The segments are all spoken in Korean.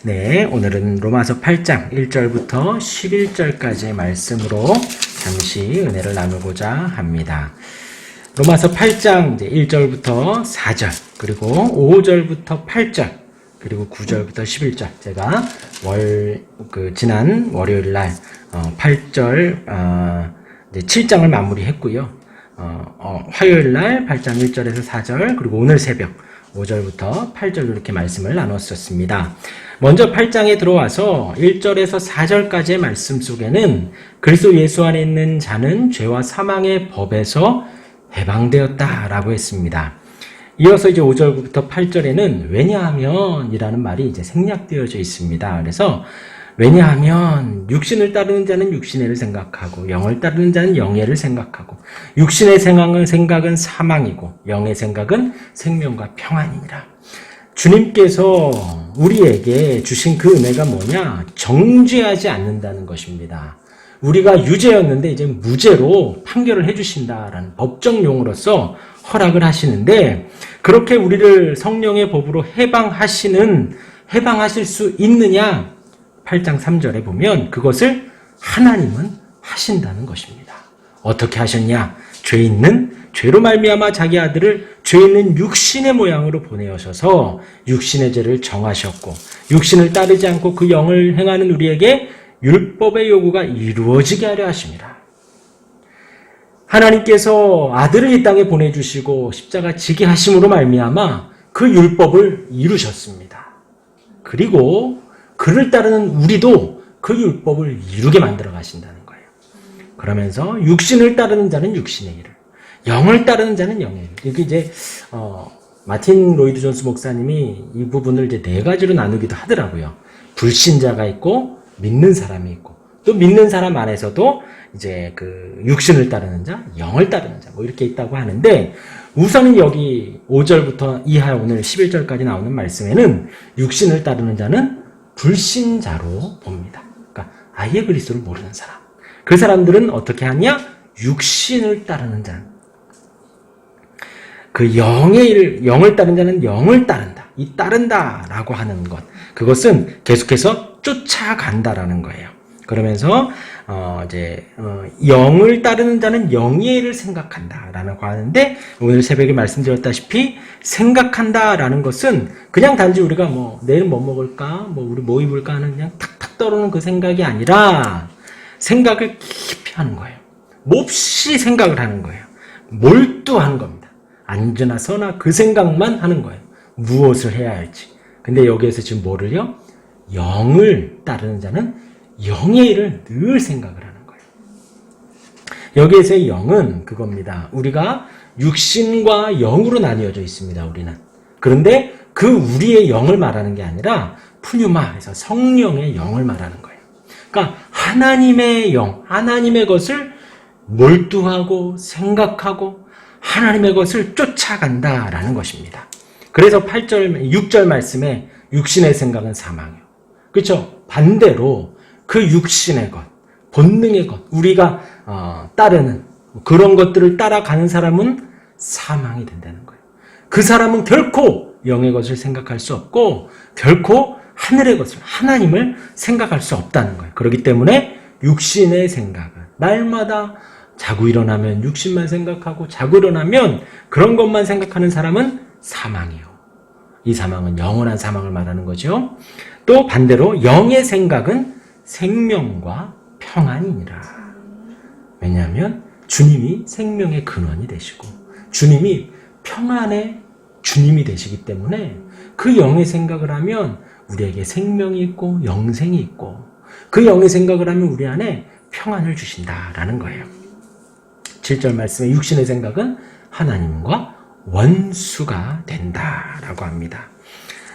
네, 오늘은 로마서 8장 1절부터 11절까지의 말씀으로 잠시 은혜를 나누고자 합니다. 로마서 8장 1절부터 4절, 그리고 5절부터 8절, 그리고 9절부터 11절. 제가 지난 월요일 날 8절 7장을 마무리했고요. 화요일 날 8장 1절에서 4절, 그리고 오늘 새벽 5절부터 8절로 이렇게 말씀을 나눴었습니다. 먼저 8장에 들어와서 1절에서 4절까지의 말씀 속에는 그리스도 예수 안에 있는 자는 죄와 사망의 법에서 해방되었다라고 했습니다. 이어서 이제 5절부터 8절에는 왜냐하면 이라는 말이 이제 생략되어져 있습니다. 그래서 왜냐하면 육신을 따르는 자는 육신애를 생각하고 영을 따르는 자는 영애를 생각하고 육신의 생각은 사망이고 영의 생각은 생명과 평안이니라. 주님께서 우리에게 주신 그 은혜가 뭐냐? 정죄하지 않는다는 것입니다. 우리가 유죄였는데 이제 무죄로 판결을 해주신다라는 법정 용어로서 허락을 하시는데, 그렇게 우리를 성령의 법으로 해방하실 수 있느냐? 8장 3절에 보면 그것을 하나님은 하신다는 것입니다. 어떻게 하셨냐? 죄로 말미암아 자기 아들을 죄 있는 육신의 모양으로 보내어셔서 육신의 죄를 정하셨고, 육신을 따르지 않고 그 영을 행하는 우리에게 율법의 요구가 이루어지게 하려 하심이라. 하나님께서 아들을 이 땅에 보내주시고 십자가 지게 하심으로 말미암아 그 율법을 이루셨습니다. 그리고 그를 따르는 우리도 그 율법을 이루게 만들어 가신다는 거예요. 그러면서 육신을 따르는 자는 육신의 일을, 영을 따르는 자는 영의 일을. 이게 이제 마틴 로이드 존스 목사님이 이 부분을 이제 네 가지로 나누기도 하더라고요. 불신자가 있고, 믿는 사람이 있고, 또 믿는 사람 안에서도 이제 그 육신을 따르는 자, 영을 따르는 자, 뭐 이렇게 있다고 하는데, 우선은 여기 5절부터 이하 오늘 11절까지 나오는 말씀에는 육신을 따르는 자는 불신자로 봅니다. 그러니까 아예 그리스도를 모르는 사람. 그 사람들은 어떻게 하냐? 육신을 따르는 자. 그 영을 따르는 자는 영을 따른다. 이 따른다라고 하는 것. 그것은 계속해서 쫓아간다라는 거예요. 그러면서 영을 따르는 자는 영의 일을 생각한다라고 하는데, 오늘 새벽에 말씀드렸다시피 생각한다라는 것은 그냥 단지 우리가 내일 뭐 먹을까, 우리 뭐 입을까 하는 그냥 탁탁 떠오르는 그 생각이 아니라 생각을 깊이 하는 거예요. 몹시 생각을 하는 거예요. 몰두하는 겁니다. 안전하 서나 그 생각만 하는 거예요. 무엇을 해야 할지. 근데 여기에서 지금 뭐를요? 영을 따르는 자는 영의 일을 늘 생각을 하는 거예요. 여기에서의 영은 그겁니다. 우리가 육신과 영으로 나뉘어져 있습니다. 우리는. 그런데 그 우리의 영을 말하는 게 아니라 푸뉴마에서 성령의 영을 말하는 거예요. 그러니까 하나님의 영, 하나님의 것을 몰두하고 생각하고 하나님의 것을 쫓아간다라는 것입니다. 그래서 6절 말씀에 육신의 생각은 사망이요. 그렇죠? 반대로 그 육신의 것, 본능의 것, 우리가 따르는 그런 것들을 따라가는 사람은 사망이 된다는 거예요. 그 사람은 결코 영의 것을 생각할 수 없고 결코 하늘의 것을, 하나님을 생각할 수 없다는 거예요. 그렇기 때문에 육신의 생각은 날마다 자고 일어나면 육신만 생각하고 자고 일어나면 그런 것만 생각하는 사람은 사망이요. 이 사망은 영원한 사망을 말하는 거죠. 또 반대로 영의 생각은 생명과 평안이니라. 왜냐하면 주님이 생명의 근원이 되시고 주님이 평안의 주님이 되시기 때문에 그 영의 생각을 하면 우리에게 생명이 있고 영생이 있고 그 영의 생각을 하면 우리 안에 평안을 주신다라는 거예요. 7절 말씀에 육신의 생각은 하나님과 원수가 된다라고 합니다.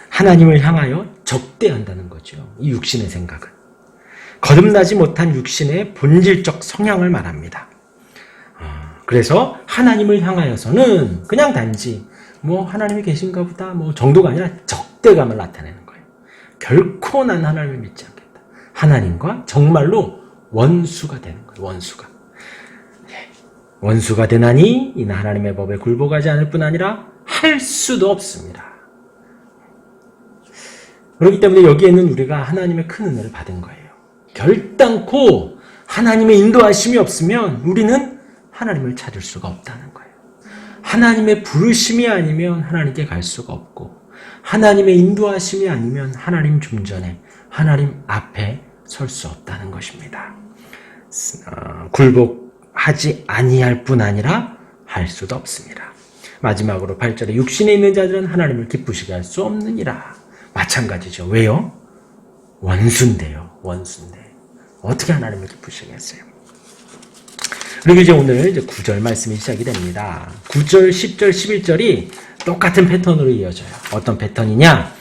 하나님을 향하여 적대한다는 거죠. 이 육신의 생각은. 거듭나지 못한 육신의 본질적 성향을 말합니다. 그래서 하나님을 향하여서는 그냥 단지 하나님이 계신가 보다 정도가 아니라 적대감을 나타내는 거예요. 결코 난 하나님을 믿지 않겠다. 하나님과 정말로 원수가 되는 거예요. 원수가 되나니 이는 하나님의 법에 굴복하지 않을 뿐 아니라 할 수도 없습니다. 그렇기 때문에 여기에는 우리가 하나님의 큰 은혜를 받은 거예요. 결단코 하나님의 인도하심이 없으면 우리는 하나님을 찾을 수가 없다는 거예요. 하나님의 부르심이 아니면 하나님께 갈 수가 없고, 하나님의 인도하심이 아니면 하나님 중전에, 하나님 앞에 설 수 없다는 것입니다. 굴복하지 아니할 뿐 아니라 할 수도 없습니다. 마지막으로 8절에 육신에 있는 자들은 하나님을 기쁘시게 할 수 없느니라. 마찬가지죠. 왜요? 원수인데요. 원수인데 어떻게 하나님을 기쁘시게 했어요? 그리고 이제 오늘 이제 9절 말씀이 시작이 됩니다. 9절, 10절, 11절이 똑같은 패턴으로 이어져요. 어떤 패턴이냐?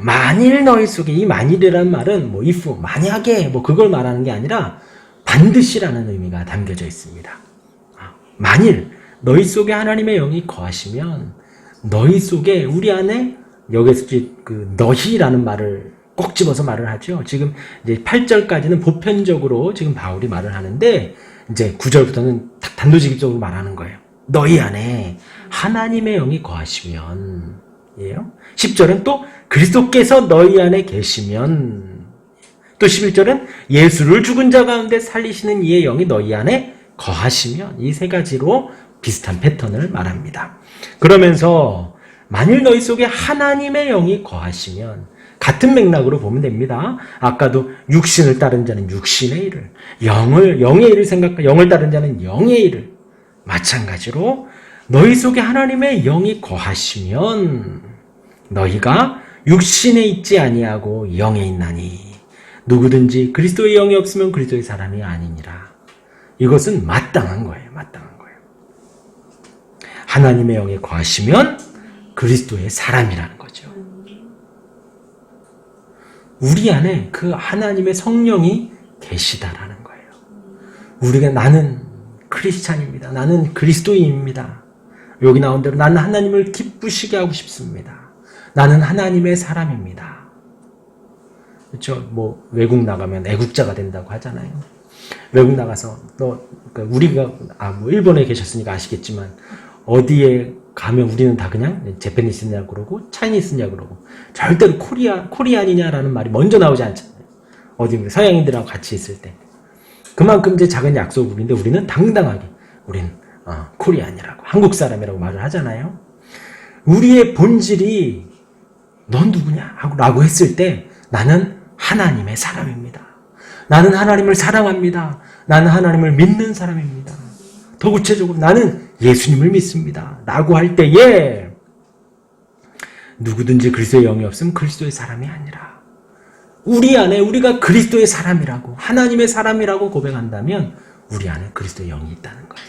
만일 너희 속에, 이 만일이라는 말은 뭐 if, 만약에 뭐 그걸 말하는 게 아니라 반드시라는 의미가 담겨져 있습니다. 만일 너희 속에 하나님의 영이 거하시면, 너희 속에, 우리 안에, 여기서 그 너희라는 말을 꼭 집어서 말을 하죠. 지금 이제 8절까지는 보편적으로 지금 바울이 말을 하는데, 이제 9절부터는 단도직입적으로 말하는 거예요. 너희 안에 하나님의 영이 거하시면, 예요. 10절은 또 그리스도께서 너희 안에 계시면, 또 11절은 예수를 죽은 자 가운데 살리시는 이의 영이 너희 안에 거하시면, 이 세 가지로 비슷한 패턴을 말합니다. 그러면서 만일 너희 속에 하나님의 영이 거하시면, 같은 맥락으로 보면 됩니다. 아까도 육신을 따른 자는 육신의 일을, 영의 일을 영을 따른 자는 영의 일을, 마찬가지로 너희 속에 하나님의 영이 거하시면 너희가 육신에 있지 아니하고 영에 있나니 누구든지 그리스도의 영이 없으면 그리스도의 사람이 아니니라. 이것은 마땅한 거예요. 마땅한 거예요. 하나님의 영이 거하시면 그리스도의 사람이라는 거죠. 우리 안에 그 하나님의 성령이 계시다라는 거예요. 우리가 나는 크리스찬입니다. 나는 그리스도인입니다. 여기 나온 대로 나는 하나님을 기쁘시게 하고 싶습니다. 나는 하나님의 사람입니다. 그렇죠? 뭐 외국 나가면 애국자가 된다고 하잖아요. 외국 나가서 우리가 뭐 일본에 계셨으니까 아시겠지만 어디에 가면 우리는 다 그냥 재패니스냐고 그러고 차이니스냐고 그러고 절대로 코리안이냐라는 말이 먼저 나오지 않잖아요. 어디 서양인들하고 같이 있을 때. 그만큼 이제 작은 약소국인데 우리는 당당하게 우리는 코리안이라고, 한국 사람이라고 말을 하잖아요. 우리의 본질이 넌 누구냐? 라고 했을 때 나는 하나님의 사람입니다. 나는 하나님을 사랑합니다. 나는 하나님을 믿는 사람입니다. 더 구체적으로 나는 예수님을 믿습니다. 라고 할 때에 누구든지 그리스도의 영이 없으면 그리스도의 사람이 아니라, 우리 안에 우리가 그리스도의 사람이라고, 하나님의 사람이라고 고백한다면 우리 안에 그리스도의 영이 있다는 거예요.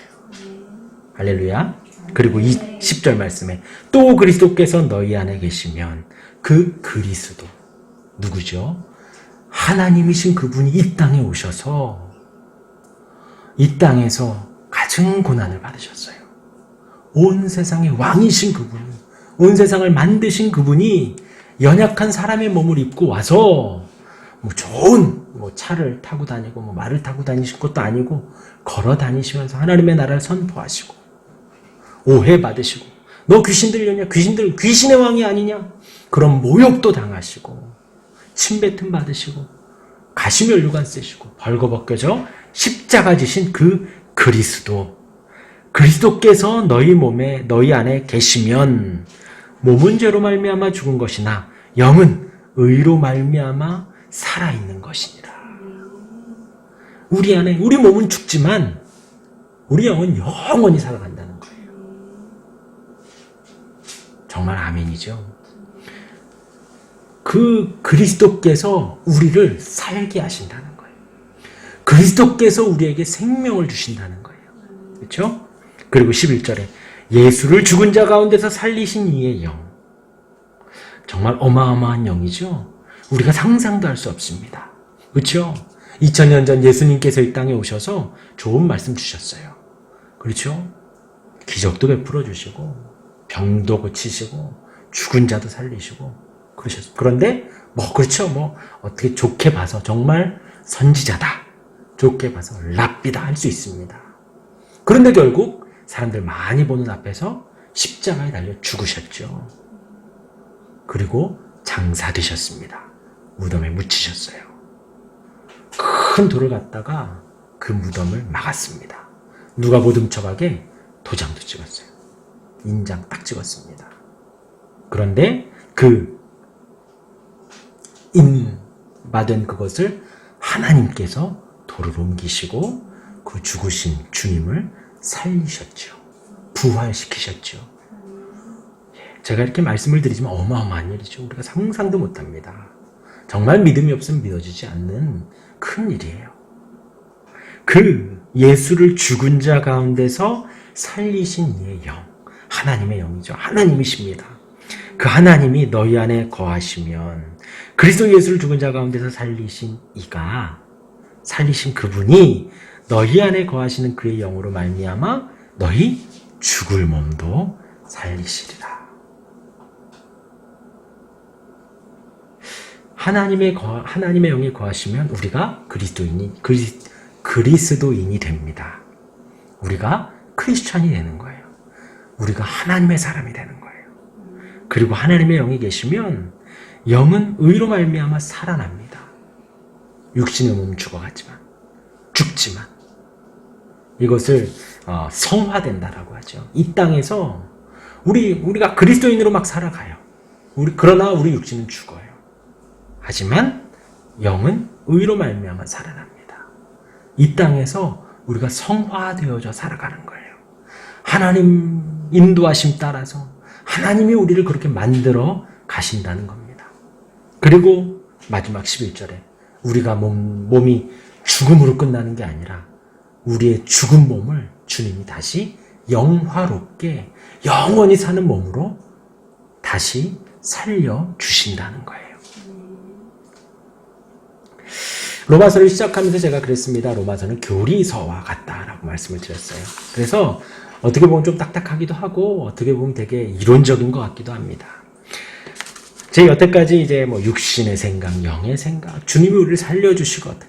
할렐루야. 그리고 이 10절 말씀에 또 그리스도께서 너희 안에 계시면, 그 그리스도 누구죠? 하나님이신 그분이 이 땅에 오셔서 이 땅에서 가증 고난을 받으셨어요. 온 세상의 왕이신 그분이, 온 세상을 만드신 그분이 연약한 사람의 몸을 입고 와서 뭐 좋은 차를 타고 다니고 말을 타고 다니실 것도 아니고 걸어 다니시면서 하나님의 나라를 선포하시고 오해받으시고 너 귀신 들렸냐? 귀신의 왕이 아니냐? 그런 모욕도 당하시고 침뱉음 받으시고 가시면류관 쓰시고 벌거벗겨져 십자가 지신 그 그리스도께서 너희 안에 계시면 몸은 죄로 말미암아 죽은 것이나 영은 의로 말미암아 살아있는 것이니라. 우리 몸은 죽지만 우리 영은 영원히 살아간다는 거예요. 정말 아멘이죠. 그 그리스도께서 우리를 살게 하신다는 거예요. 그리스도께서 우리에게 생명을 주신다는 거예요. 그렇죠? 그리고 11절에 예수를 죽은 자 가운데서 살리신 이의 영. 정말 어마어마한 영이죠. 우리가 상상도 할 수 없습니다. 그렇죠? 2000년 전 예수님께서 이 땅에 오셔서 좋은 말씀 주셨어요. 그렇죠? 기적도 베풀어 주시고 병도 고치시고 죽은 자도 살리시고 그러셨어요. 그런데 그렇죠. 어떻게 좋게 봐서 정말 선지자다, 좋게 봐서 랍비다 할 수 있습니다. 그런데 결국 사람들 많이 보는 앞에서 십자가에 달려 죽으셨죠. 그리고 장사되셨습니다. 무덤에 묻히셨어요. 큰 돌을 갖다가 그 무덤을 막았습니다. 누가 못 훔쳐가게 도장도 찍었어요. 인장 딱 찍었습니다. 그런데 그 인받은 그것을 하나님께서 돌을 옮기시고 그 죽으신 주님을 살리셨죠. 부활시키셨죠. 제가 이렇게 말씀을 드리지만 어마어마한 일이죠. 우리가 상상도 못합니다. 정말 믿음이 없으면 믿어지지 않는 큰 일이에요. 그 예수를 죽은 자 가운데서 살리신 이의 영, 하나님의 영이죠. 하나님이십니다. 그 하나님이 너희 안에 거하시면 그리스도 예수를 죽은 자 가운데서 살리신 이가, 살리신 그분이 너희 안에 거하시는 그의 영으로 말미암아 너희 죽을 몸도 살리시리라. 하나님의 영에 거하시면 우리가 그리스도인이 됩니다. 우리가 크리스찬이 되는 거예요. 우리가 하나님의 사람이 되는 거예요. 그리고 하나님의 영이 계시면 영은 의로 말미암아 살아납니다. 육신의 몸은 죽지만 이것을 성화된다라고 하죠. 이 땅에서 우리가 그리스도인으로 막 살아가요. 그러나 우리 육신은 죽어요. 하지만 영은 의로 말미암아 살아납니다. 이 땅에서 우리가 성화되어져 살아가는 거예요. 하나님 인도하심 따라서 하나님이 우리를 그렇게 만들어 가신다는 겁니다. 그리고 마지막 11절에 우리가 몸이 죽음으로 끝나는 게 아니라 우리의 죽은 몸을 주님이 다시 영화롭게 영원히 사는 몸으로 다시 살려주신다는 거예요. 로마서를 시작하면서 제가 그랬습니다. 로마서는 교리서와 같다라고 말씀을 드렸어요. 그래서 어떻게 보면 좀 딱딱하기도 하고 어떻게 보면 되게 이론적인 것 같기도 합니다. 제 여태까지 이제 육신의 생각, 영의 생각, 주님이 우리를 살려주시거든.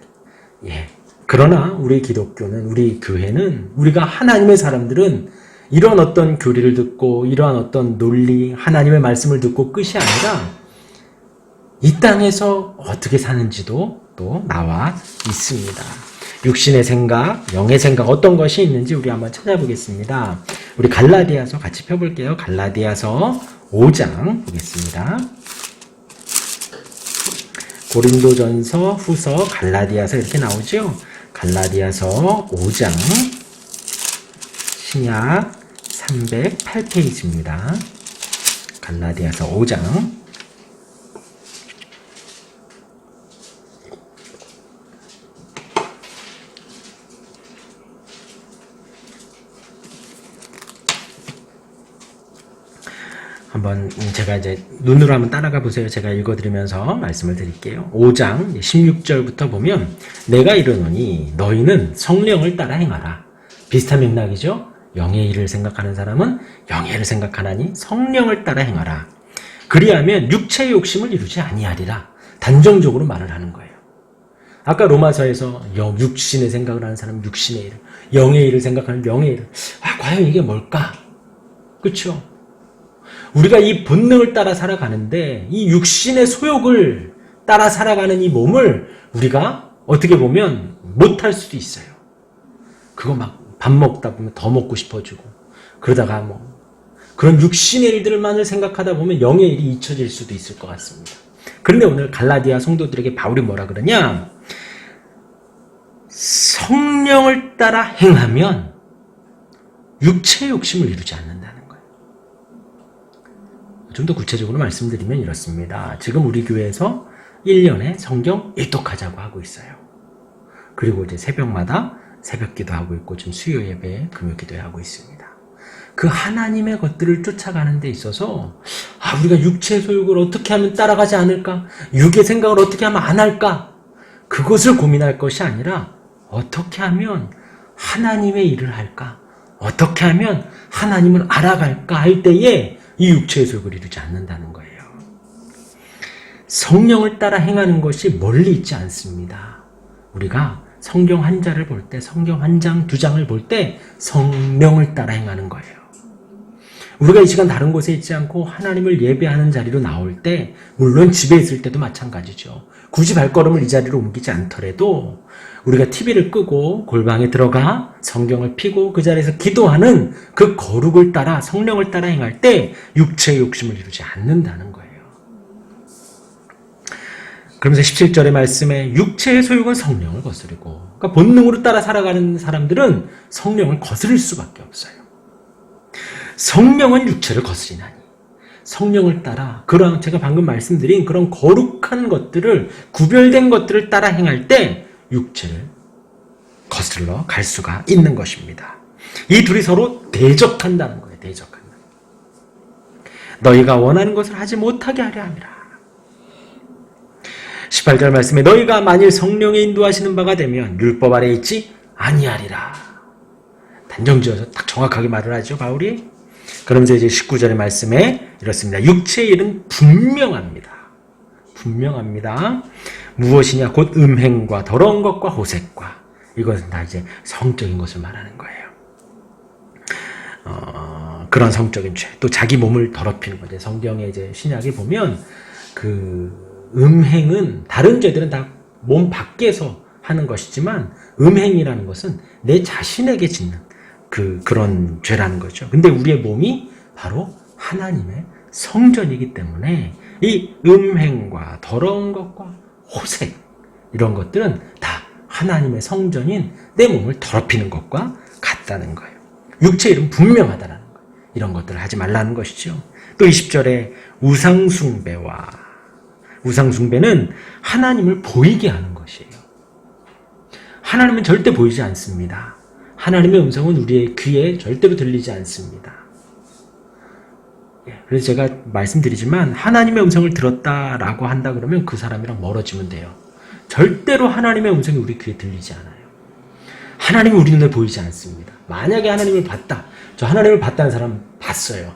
그러나 우리 기독교는, 우리 교회는, 우리가 하나님의 사람들은 이런 어떤 교리를 듣고 이러한 어떤 논리, 하나님의 말씀을 듣고 끝이 아니라 이 땅에서 어떻게 사는지도 또 나와 있습니다. 육신의 생각, 영의 생각 어떤 것이 있는지 우리 한번 찾아보겠습니다. 우리 갈라디아서 같이 펴볼게요. 갈라디아서 5장 보겠습니다. 고린도전서, 후서, 갈라디아서 이렇게 나오죠. 갈라디아서 5장 신약 308페이지입니다. 갈라디아서 5장 한번 제가 이제 눈으로 한번 따라가 보세요. 제가 읽어드리면서 말씀을 드릴게요. 5장 16절부터 보면 내가 이르노니 너희는 성령을 따라 행하라. 비슷한 맥락이죠. 영의 일을 생각하는 사람은 영의 일을 생각하나니 성령을 따라 행하라. 그리하면 육체의 욕심을 이루지 아니하리라. 단정적으로 말을 하는 거예요. 아까 로마서에서 육신의 생각을 하는 사람은 육신의 일을, 영의 일을 생각하는 영의 일을. 과연 이게 뭘까? 그렇죠? 우리가 이 본능을 따라 살아가는데 이 육신의 소욕을 따라 살아가는 이 몸을 우리가 어떻게 보면 못할 수도 있어요. 그거 막 밥 먹다 보면 더 먹고 싶어지고 그러다가 그런 육신의 일들만을 생각하다 보면 영의 일이 잊혀질 수도 있을 것 같습니다. 그런데 오늘 갈라디아 성도들에게 바울이 뭐라 그러냐? 성령을 따라 행하면 육체의 욕심을 이루지 않는다는 거예요. 좀 더 구체적으로 말씀드리면 이렇습니다. 지금 우리 교회에서 1년에 성경 일독하자고 하고 있어요. 그리고 이제 새벽마다 새벽기도 하고 있고 지금 수요 예배에 금요기도에 하고 있습니다. 그 하나님의 것들을 쫓아가는 데 있어서 우리가 육체의 소욕을 어떻게 하면 따라가지 않을까? 육의 생각을 어떻게 하면 안 할까? 그것을 고민할 것이 아니라 어떻게 하면 하나님의 일을 할까? 어떻게 하면 하나님을 알아갈까 할 때에 이 육체의 소욕을 이루지 않는다는 거예요. 성령을 따라 행하는 것이 멀리 있지 않습니다. 우리가 성경 한 자를 볼 때, 성경 한 장, 두 장을 볼 때 성령을 따라 행하는 거예요. 우리가 이 시간 다른 곳에 있지 않고 하나님을 예배하는 자리로 나올 때, 물론 집에 있을 때도 마찬가지죠. 굳이 발걸음을 이 자리로 옮기지 않더라도 우리가 TV를 끄고 골방에 들어가 성경을 펴고 그 자리에서 기도하는 그 거룩을 따라 성령을 따라 행할 때 육체의 욕심을 이루지 않는다는 거예요. 그러면서 17절의 말씀에 육체의 소욕은 성령을 거스르고, 그러니까 본능으로 따라 살아가는 사람들은 성령을 거스를 수밖에 없어요. 성령은 육체를 거스리나니, 성령을 따라 그런 제가 방금 말씀드린 그런 거룩한 것들을, 구별된 것들을 따라 행할 때 육체를 거슬러 갈 수가 있는 것입니다. 이 둘이 서로 대적한다는 거예요. 대적한다. 너희가 원하는 것을 하지 못하게 하려 함이라. 18절 말씀에 너희가 만일 성령의 인도하시는 바가 되면 율법 아래 있지 아니하리라. 단정지어서 딱 정확하게 말을 하죠, 바울이. 그러면서 이제 19절의 말씀에 이렇습니다. 육체의 일은 분명합니다. 분명합니다. 무엇이냐? 곧 음행과 더러운 것과 호색과. 이것은 다 이제 성적인 것을 말하는 거예요. 그런 성적인 죄. 또 자기 몸을 더럽히는 거죠. 성경에 이제 신약에 보면 그 음행은, 다른 죄들은 다 몸 밖에서 하는 것이지만 음행이라는 것은 내 자신에게 짓는 그런 죄라는 거죠. 근데 우리의 몸이 바로 하나님의 성전이기 때문에 이 음행과 더러운 것과 호색, 이런 것들은 다 하나님의 성전인 내 몸을 더럽히는 것과 같다는 거예요. 육체의 일은 분명하다라는 거예요. 이런 것들을 하지 말라는 것이죠. 또 20절에 우상숭배와, 우상숭배는 하나님을 보이게 하는 것이에요. 하나님은 절대 보이지 않습니다. 하나님의 음성은 우리의 귀에 절대로 들리지 않습니다. 그래서 제가 말씀드리지만 하나님의 음성을 들었다라고 한다 그러면 그 사람이랑 멀어지면 돼요. 절대로 하나님의 음성이 우리 귀에 들리지 않아요. 하나님이 우리 눈에 보이지 않습니다. 만약에 하나님을 봤다. 저 하나님을 봤다는 사람 봤어요.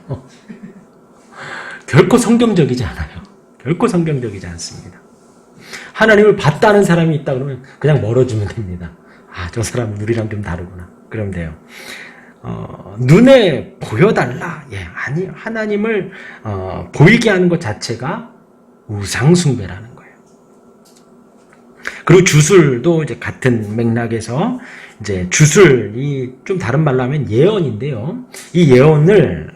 결코 성경적이지 않아요. 결코 성경적이지 않습니다. 하나님을 봤다는 사람이 있다 그러면 그냥 멀어지면 됩니다. 아, 저 사람 우리랑 좀 다르구나. 그러면 돼요. 눈에 보여달라. 예, 아니, 하나님을 보이게 하는 것 자체가 우상숭배라는 거예요. 그리고 주술도 이제 같은 맥락에서 이제 주술이 좀 다른 말로 하면 예언인데요. 이 예언을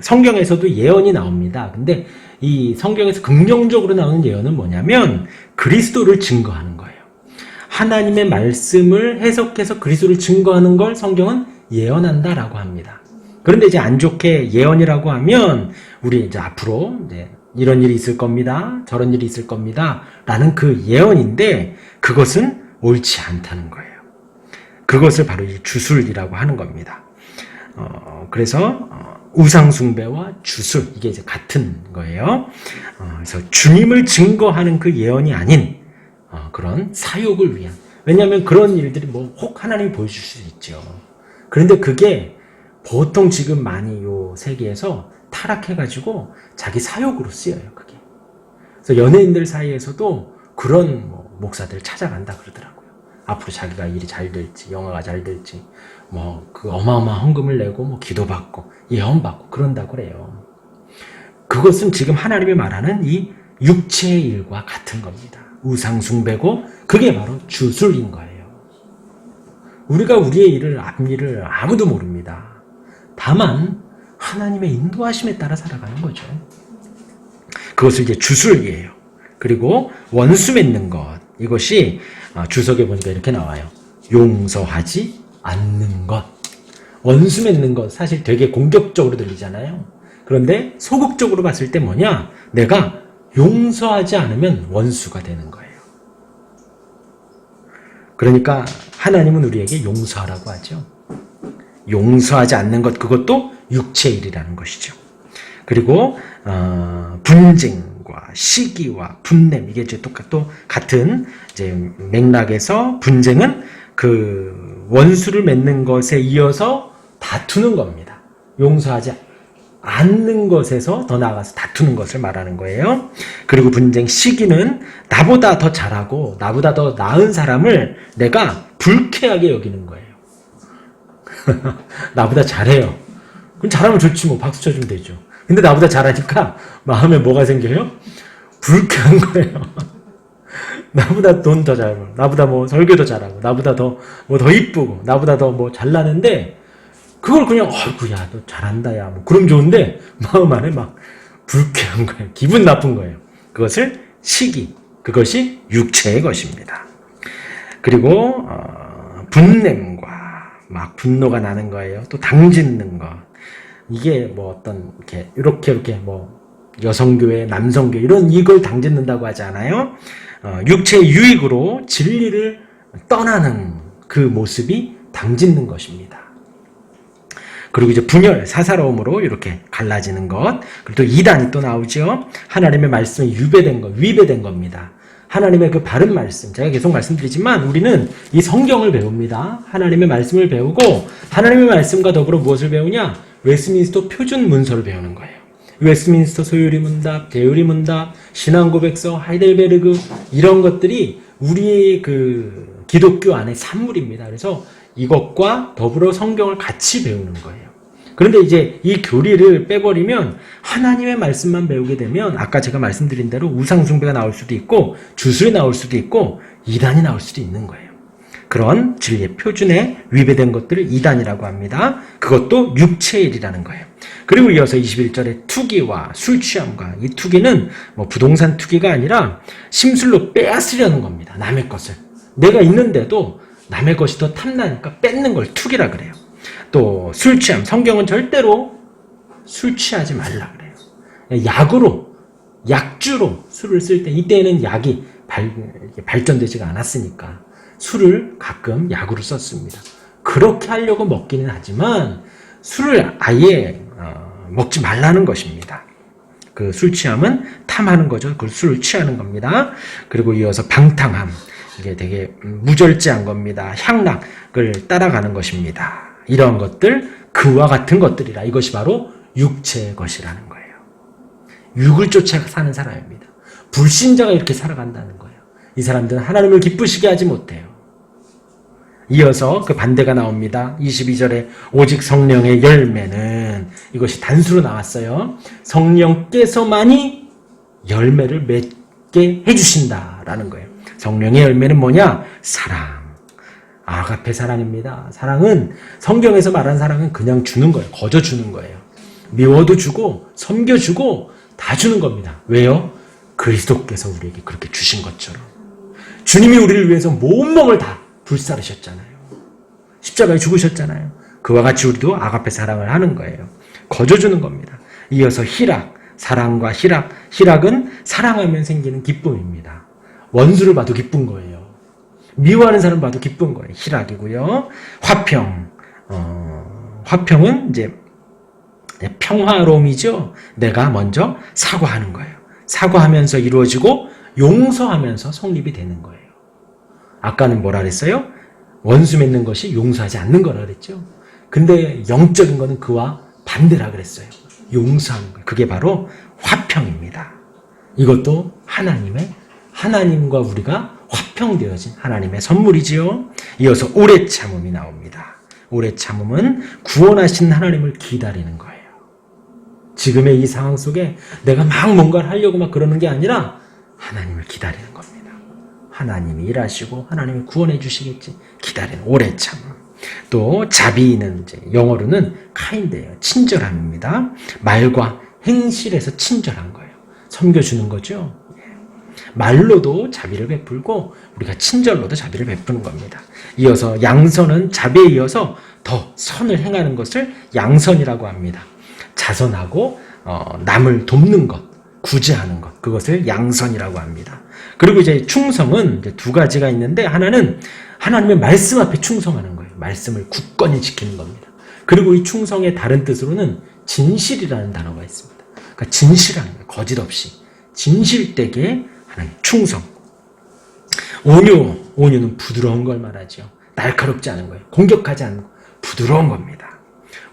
성경에서도 예언이 나옵니다. 근데 이 성경에서 긍정적으로 나오는 예언은 뭐냐면 그리스도를 증거하는 거예요. 하나님의 말씀을 해석해서 그리스도를 증거하는 걸 성경은 예언한다라고 합니다. 그런데 이제 안 좋게 예언이라고 하면 우리 이제 앞으로 이제 이런 일이 있을 겁니다. 저런 일이 있을 겁니다. 라는 그 예언인데 그것은 옳지 않다는 거예요. 그것을 바로 이 주술이라고 하는 겁니다. 그래서 우상숭배와 주술, 이게 이제 같은 거예요. 그래서 주님을 증거하는 그 예언이 아닌 그런 사욕을 위한. 왜냐하면 그런 일들이 뭐 혹 하나님이 보여줄 수 있죠. 그런데 그게 보통 지금 많이 요 세계에서 타락해가지고 자기 사욕으로 쓰여요, 그게. 그래서 연예인들 사이에서도 그런 목사들 찾아간다 그러더라고요. 앞으로 자기가 일이 잘 될지, 영화가 잘 될지, 그 어마어마한 헌금을 내고 기도받고 예언받고 그런다고 그래요. 그것은 지금 하나님이 말하는 이 육체의 일과 같은 겁니다. 우상숭배고 그게 바로 주술인 거예요. 우리가 우리의 일을, 앞일을 아무도 모릅니다. 다만 하나님의 인도하심에 따라 살아가는 거죠. 그것을 이제 주술이에요. 그리고 원수 맺는 것, 이것이 주석에 보니까 이렇게 나와요. 용서하지 않는 것. 원수 맺는 것 사실 되게 공격적으로 들리잖아요. 그런데 소극적으로 봤을 때 뭐냐? 내가 용서하지 않으면 원수가 되는 거예요. 그러니까 하나님은 우리에게 용서하라고 하죠. 용서하지 않는 것, 그것도 육체의 일이라는 것이죠. 그리고 분쟁과 시기와 분냄, 이게 이제 또 같은 이제 맥락에서 분쟁은 그 원수를 맺는 것에 이어서 다투는 겁니다. 용서하지 않는 것에서 더 나아가서 다투는 것을 말하는 거예요. 그리고 분쟁, 시기는 나보다 더 잘하고 나보다 더 나은 사람을 내가 불쾌하게 여기는 거예요. 나보다 잘해요. 그럼 잘하면 좋지 뭐 박수 쳐주면 되죠. 근데 나보다 잘하니까 마음에 뭐가 생겨요? 불쾌한 거예요. 나보다 돈 더 잘 벌고, 나보다 뭐 설교도 잘하고, 나보다 더 뭐 더 이쁘고, 나보다 더 뭐 잘나는데 그걸 그냥 야 너 잘한다 야 뭐 그럼 좋은데 마음 안에 막 불쾌한 거예요. 기분 나쁜 거예요. 그것을 시기, 그것이 육체의 것입니다. 그리고 분냄과 막 분노가 나는 거예요. 또 당짓는 것. 이게 뭐 어떤 이렇게 뭐 여성교회, 남성교회 이걸 당짓는다고 하지 않아요? 육체의 유익으로 진리를 떠나는 그 모습이 당짓는 것입니다. 그리고 이제 분열, 사사로움으로 이렇게 갈라지는 것. 그리고 또 이단이 또 나오죠. 하나님의 말씀이 위배된 겁니다. 하나님의 그 바른 말씀, 제가 계속 말씀드리지만 우리는 이 성경을 배웁니다. 하나님의 말씀을 배우고 하나님의 말씀과 더불어 무엇을 배우냐? 웨스트민스터 표준 문서를 배우는 거예요. 웨스트민스터 소요리 문답, 대요리 문답, 신앙고백서, 하이델베르그 이런 것들이 우리의 그 기독교 안의 산물입니다. 그래서 이것과 더불어 성경을 같이 배우는 거예요. 그런데 이제 이 교리를 빼버리면 하나님의 말씀만 배우게 되면 아까 제가 말씀드린 대로 우상숭배가 나올 수도 있고 주술이 나올 수도 있고 이단이 나올 수도 있는 거예요. 그런 진리의 표준에 위배된 것들을 이단이라고 합니다. 그것도 육체의 일이라는 거예요. 그리고 이어서 21절에 투기와 술 취함과 이 투기는 뭐 부동산 투기가 아니라 심술로 빼앗으려는 겁니다. 남의 것을. 내가 있는데도 남의 것이 더 탐나니까 뺏는 걸 투기라 그래요. 또 술 취함. 성경은 절대로 술 취하지 말라 그래요. 약주로 술을 쓸 때 이때는 약이 발전되지가 않았으니까 술을 가끔 약으로 썼습니다. 그렇게 하려고 먹기는 하지만 술을 아예 먹지 말라는 것입니다. 그 술 취함은 탐하는 거죠. 그 술을 취하는 겁니다. 그리고 이어서 방탕함. 이게 되게 무절제한 겁니다. 향락을 따라가는 것입니다. 이런 것들, 그와 같은 것들이라 이것이 바로 육체의 것이라는 거예요. 육을 쫓아 사는 사람입니다. 불신자가 이렇게 살아간다는 거예요. 이 사람들은 하나님을 기쁘시게 하지 못해요. 이어서 그 반대가 나옵니다. 22절에 오직 성령의 열매는 이것이 단수로 나왔어요. 성령께서만이 열매를 맺게 해주신다라는 거예요. 성령의 열매는 뭐냐? 사랑. 아가페 사랑입니다. 사랑은 성경에서 말하는 사랑은 그냥 주는 거예요. 거저 주는 거예요. 미워도 주고 섬겨주고 다 주는 겁니다. 왜요? 그리스도께서 우리에게 그렇게 주신 것처럼. 주님이 우리를 위해서 온몸을 다 불사르셨잖아요. 십자가에 죽으셨잖아요. 그와 같이 우리도 아가페 사랑을 하는 거예요. 거저 주는 겁니다. 이어서 희락, 사랑과 희락. 희락은 사랑하면 생기는 기쁨입니다. 원수를 봐도 기쁜 거예요. 미워하는 사람 봐도 기쁜 거예요. 희락이고요. 화평. 화평은 이제 평화로움이죠. 내가 먼저 사과하는 거예요. 사과하면서 이루어지고 용서하면서 성립이 되는 거예요. 아까는 뭐라 그랬어요? 원수 맺는 것이 용서하지 않는 거라 그랬죠. 근데 영적인 거는 그와 반대라 그랬어요. 용서하는 거예요. 그게 바로 화평입니다. 이것도 하나님과 우리가 화평되어진 하나님의 선물이지요. 이어서 오래 참음이 나옵니다. 오래 참음은 구원하신 하나님을 기다리는 거예요. 지금의 이 상황 속에 내가 막 뭔가를 하려고 막 그러는 게 아니라 하나님을 기다리는 겁니다. 하나님이 일하시고 하나님이 구원해 주시겠지. 기다리는 오래 참음. 또 자비는 이제 영어로는 kind예요. 친절함입니다. 말과 행실에서 친절한 거예요. 섬겨주는 거죠. 말로도 자비를 베풀고 우리가 친절로도 자비를 베푸는 겁니다. 이어서 양선은 자비에 이어서 더 선을 행하는 것을 양선이라고 합니다. 자선하고 남을 돕는 것, 구제하는 것, 그것을 양선이라고 합니다. 그리고 이제 충성은 이제 두 가지가 있는데 하나는 하나님의 말씀 앞에 충성하는 거예요. 말씀을 굳건히 지키는 겁니다. 그리고 이 충성의 다른 뜻으로는 진실이라는 단어가 있습니다. 그러니까 진실하는 거예요. 거짓 없이. 진실되게 하나님 충성. 온유는 부드러운 걸 말하죠. 날카롭지 않은 거예요. 공격하지 않는 거. 부드러운 겁니다.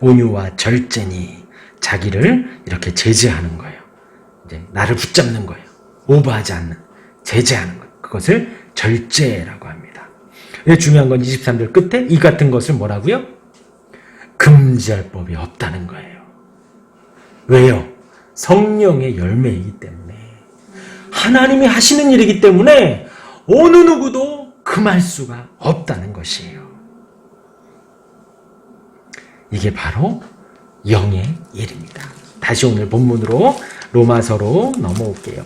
온유와 절제니 자기를 이렇게 제재하는 거예요. 이제 나를 붙잡는 거예요. 오버하지 않는, 제재하는 것. 그것을 절제라고 합니다. 중요한 건 23절 끝에 이 같은 것을 뭐라고요? 금지할 법이 없다는 거예요. 왜요? 성령의 열매이기 때문에. 하나님이 하시는 일이기 때문에 어느 누구도 금할 수가 없다는 것이에요. 이게 바로 영의 일입니다. 다시 오늘 본문으로 로마서로 넘어올게요.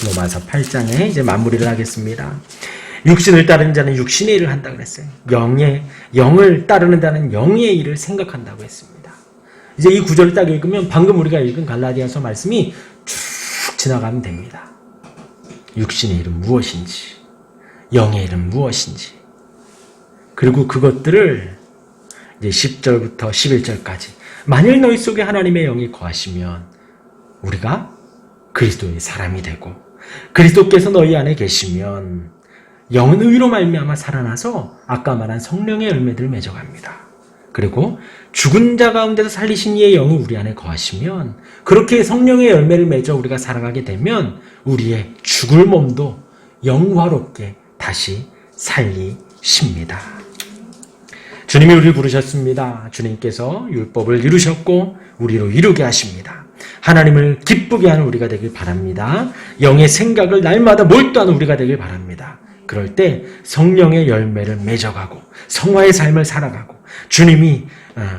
로마서 8장에 이제 마무리를 하겠습니다. 육신을 따르는 자는 육신의 일을 한다고 그랬어요. 영을 따르는 자는 영의 일을 생각한다고 했습니다. 이제 이 구절을 딱 읽으면 방금 우리가 읽은 갈라디아서 말씀이 쭉 지나가면 됩니다. 육신의 일은 무엇인지, 영의 일은 무엇인지, 그리고 그것들을 이제 10절부터 11절까지 만일 너희 속에 하나님의 영이 거하시면 우리가 그리스도의 사람이 되고 그리스도께서 너희 안에 계시면 영은 의로 말미암아 살아나서 아까 말한 성령의 열매들을 맺어갑니다. 그리고 죽은 자 가운데서 살리신 이의 영이 우리 안에 거하시면 그렇게 성령의 열매를 맺어 우리가 살아가게 되면 우리의 죽을 몸도 영화롭게 다시 살리십니다. 주님이 우리를 부르셨습니다. 주님께서 율법을 이루셨고 우리로 이루게 하십니다. 하나님을 기쁘게 하는 우리가 되길 바랍니다. 영의 생각을 날마다 몰두하는 우리가 되길 바랍니다. 그럴 때 성령의 열매를 맺어가고 성화의 삶을 살아가고 주님이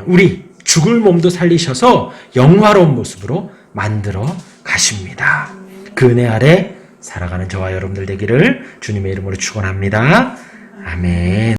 우리 죽을 몸도 살리셔서 영화로운 모습으로 만들어 가십니다. 그 은혜 아래 살아가는 저와 여러분들 되기를 주님의 이름으로 축원합니다. 아멘.